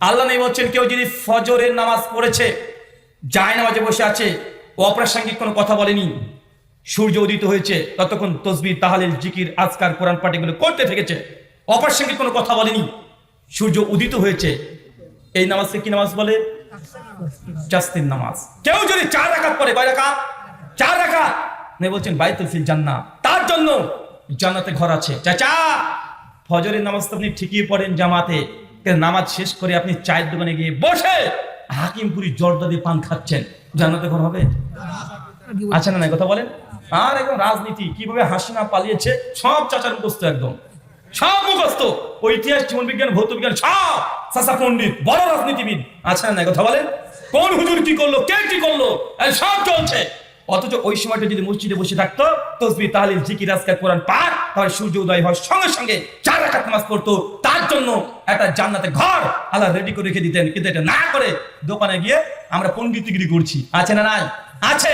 আল্লাহ নবী বলছেন কেউ যদি ফজরের নামাজ পড়েছে, যায় নামাজে বসে আছে, অপ্রাসঙ্গিক কোনো কথা বলেনি, সূর্য উদিত হয়েছে ততক্ষণ তসবিহ তাহলিল জিকির আজকার কোরআন পাঠ এগুলো করতে থেকেছে, অপ্রাসঙ্গিক কোনো কথা বলেনি, সূর্য উদিত হয়েছে, এই নামাজকে কি নামাজ বলে? জাস্তির নামাজ। কেউ যদি 4 রাকাত পড়ে, কয় রাকাত? 4 রাকাত। নবী বলছেন বাইতুল ফিল জান্নাহ, তার জন্য জান্নাতে ঘর আছে। চাচা, ফজরের নামাজ তো আপনি ঠিকই পড়েন জামাতে, কিন্তু নামাজ শেষ করে আপনি চায়ের দোকানে গিয়ে বসে হাকিমপুরি জর্দা দিয়ে পান খাচ্ছেন, জান্নাতে ঘর হবে? আছে না? কথা বলেন। আর একদম রাজনীতি কিভাবে হাসিনা পালিয়েছে সব চাচার মুখস্থ, একদম সব মুখস্থ, ইতিহাস, জীবন বিজ্ঞান, ভৌত বিজ্ঞান সব চাচা পণ্ডিত, বড় রাজনীতিবিদ। আছে না? কথা বলেন। কোন হুজুর কি করলো, কে কি করলো, সব চলছে। অথচ ওই সময়টা যদি মসজিদে বসে থাকতো, তসবিহ তাহলিল জিকির আজকার কোরআন পাঠ, তাহলে সূর্য উদয় হওয়ার সঙ্গে সঙ্গে 4 রাকাত নামাজ পড়তো, তার জন্য একটা জান্নাতে ঘর আল্লাহ রেডি করে রেখে দিতেন। কিন্তু এটা না করে দোকানে গিয়ে আমরা পণ্ডিতগিরি করছি। আছে না? নাই? আছে।